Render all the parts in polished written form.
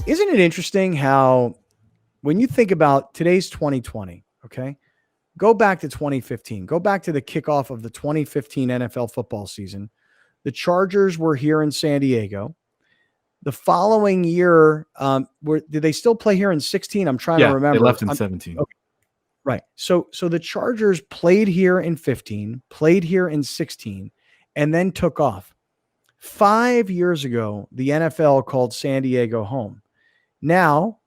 Isn't it interesting how when you think about today's 2020, okay, go back to 2015, go back to the kickoff of the 2015 NFL football season. The Chargers were here in San Diego. The following year, did they still play here in 16? I'm trying to remember. They left in 17. Okay, right. So the Chargers played here in 15, played here in 16, and then took off. 5 years ago, the NFL called San Diego home. Now,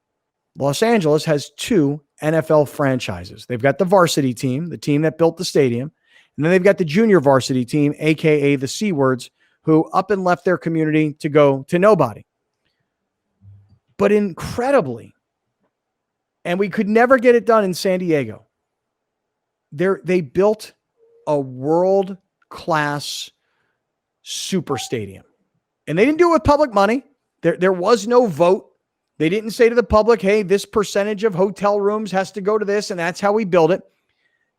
Los Angeles has two NFL franchises. They've got the varsity team, the team that built the stadium, and then they've got the junior varsity team, aka the C-Words, who up and left their community to go to nobody. But incredibly, and we could never get it done in San Diego, they built a world-class super stadium. And they didn't do it with public money. There was no vote. They didn't say to the public, hey, this percentage of hotel rooms has to go to this, and that's how we build it.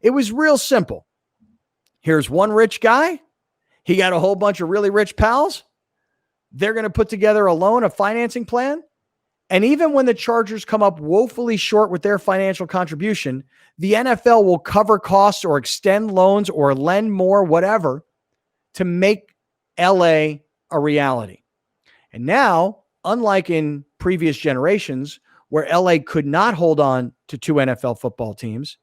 It was real simple. Here's one rich guy. He got a whole bunch of really rich pals. They're going to put together a loan, a financing plan. And even when the Chargers come up woefully short with their financial contribution, the NFL will cover costs or extend loans or lend more, whatever, to make LA a reality. And now, unlike in previous generations where LA could not hold on to two NFL football teams,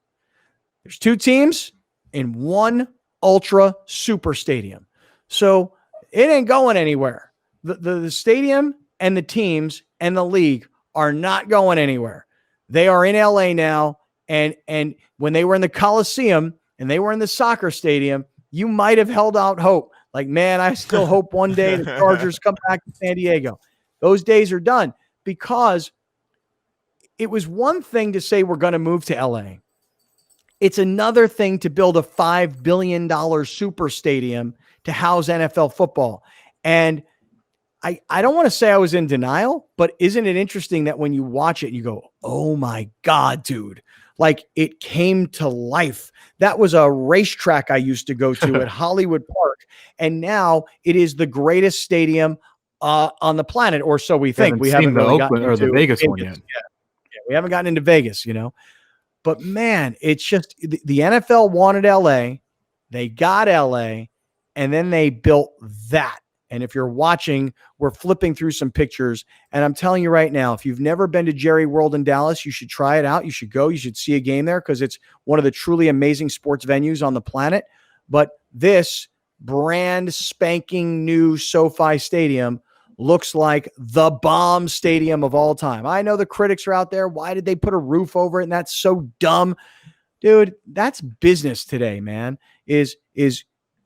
there's two teams in one ultra super stadium. So it ain't going anywhere. The stadium and the teams and the league are not going anywhere. They are in LA now. And when they were in the Coliseum and they were in the soccer stadium, you might have held out hope. Like, man, I still hope one day the Chargers come back to San Diego. Those days are done, because it was one thing to say we're going to move to LA. It's another thing to build a $5 billion super stadium to house NFL football. And I don't want to say I was in denial, but isn't it interesting that when you watch it, you go, oh my God, dude, like it came to life. That was a racetrack I used to go to at Hollywood Park. And now it is the greatest stadium on the planet, or so we think. We haven't really gotten into the Vegas one yet. Yeah, we haven't gotten into Vegas, But man, it's just the NFL wanted LA, they got LA, and then they built that. And if you're watching, we're flipping through some pictures, and I'm telling you right now, if you've never been to Jerry World in Dallas, you should try it out. You should go. You should see a game there, because it's one of the truly amazing sports venues on the planet. But this brand spanking new SoFi Stadium looks like the bomb stadium of all time. I know the critics are out there. Why did they put a roof over it? And that's so dumb. Dude, that's business today, man, is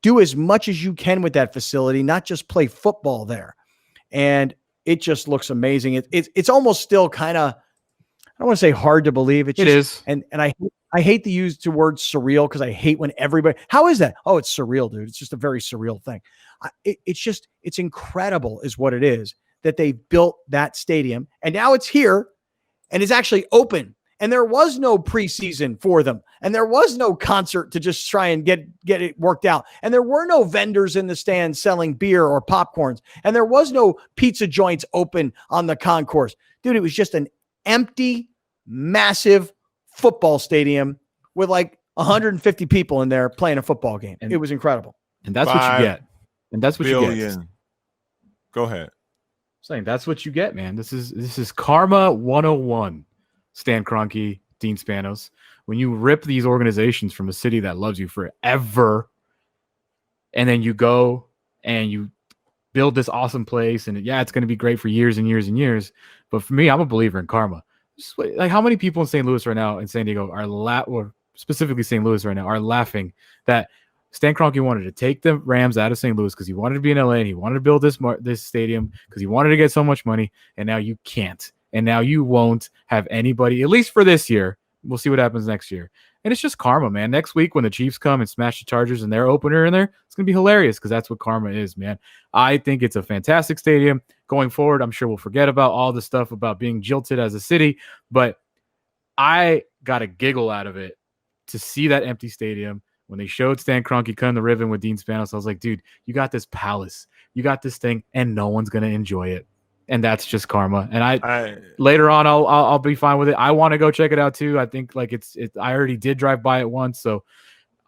do as much as you can with that facility, not just play football there. And it just looks amazing. It's almost still kind of, I don't want to say hard to believe. It is. And I hate to use the word surreal, because I hate when everybody, how is that? Oh, it's surreal, dude. It's just a very surreal thing. It's incredible is what it is, that they built that stadium, and now it's here and it's actually open. And there was no preseason for them. And there was no concert to just try and get it worked out. And there were no vendors in the stands selling beer or popcorns. And there was no pizza joints open on the concourse. Dude, it was just an empty, massive football stadium with like 150 people in there playing a football game. And it was incredible. And that's what you get. And that's what you get. Go ahead. I'm saying that's what you get, man. This is Karma 101. Stan Kroenke, Dean Spanos. When you rip these organizations from a city that loves you forever, and then you go and you build this awesome place, and it's going to be great for years and years and years. But for me, I'm a believer in karma. Like, how many people in St. Louis right now, in San Diego, or specifically St. Louis right now, are laughing that Stan Kroenke wanted to take the Rams out of St. Louis because he wanted to be in LA and he wanted to build this stadium because he wanted to get so much money, and now you can't. And now you won't have anybody, at least for this year. We'll see what happens next year. And it's just karma, man. Next week when the Chiefs come and smash the Chargers and their opener in there, it's going to be hilarious, because that's what karma is, man. I think it's a fantastic stadium. Going forward, I'm sure we'll forget about all the stuff about being jilted as a city, but I got a giggle out of it to see that empty stadium. When they showed Stan Kroenke cutting the ribbon with Dean Spanos, I was like, dude, you got this palace. You got this thing, and no one's going to enjoy it. and that's just karma. And I later on, I'll be fine with it. I want to go check it out too. I think like I already did drive by it once, so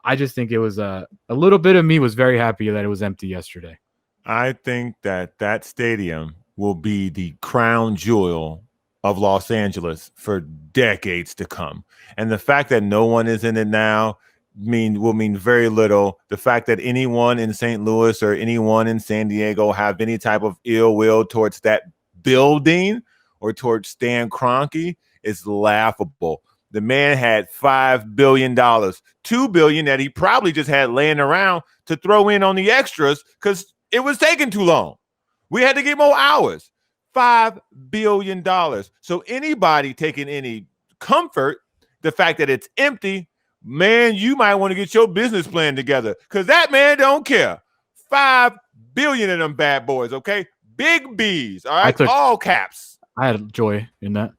I just think it was a little bit of me was very happy that it was empty yesterday. I think that stadium will be the crown jewel of Los Angeles for decades to come. And the fact that no one is in it now will mean very little. The fact that anyone in St. Louis or anyone in San Diego have any type of ill will towards that building or towards Stan Kroenke is laughable. The man had $5 billion, $2 billion that he probably just had laying around to throw in on the extras because it was taking too long. We had to get more hours. $5 billion. So anybody taking any comfort, the fact that it's empty, man, you might want to get your business plan together because that man don't care. $5 billion of them bad boys, okay? Big B's, all right? All caps. I had joy in that.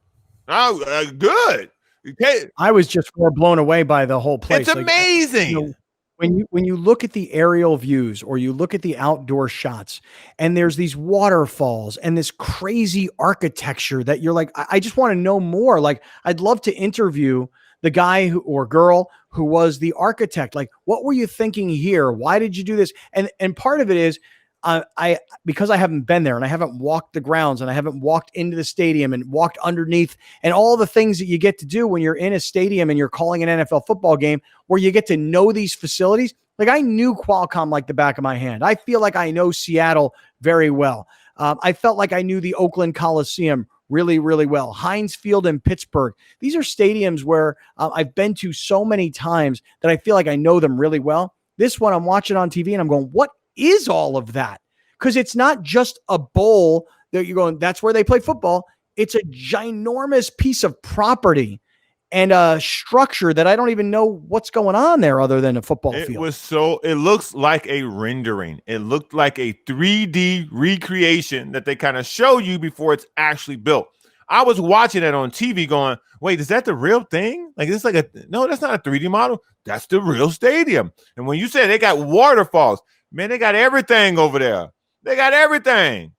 Oh, good. Okay. I was just more blown away by the whole place. It's amazing. When you look at the aerial views or you look at the outdoor shots and there's these waterfalls and this crazy architecture that you're like, I just want to know more. Like, I'd love to interview the guy or girl who was the architect. Like, what were you thinking here? Why did you do this? And part of it is because I haven't been there and I haven't walked the grounds and I haven't walked into the stadium and walked underneath and all the things that you get to do when you're in a stadium and you're calling an NFL football game where you get to know these facilities. Like, I knew Qualcomm like the back of my hand. I feel like I know Seattle very well. I felt like I knew the Oakland Coliseum really, really well. Heinz Field in Pittsburgh. These are stadiums where I've been to so many times that I feel like I know them really well. This one I'm watching on TV and I'm going, what is all of that? Because it's not just a bowl that you're going, that's where they play football. It's a ginormous piece of property and a structure that I don't even know what's going on there other than a football field. It looks like a rendering. It looked like a 3D recreation that they kind of show you before it's actually built. I was watching it on TV going, wait, is that the real thing? Like, it's like no, that's not a 3D model. That's the real stadium. And when you say they got waterfalls, man, they got everything over there. They got everything.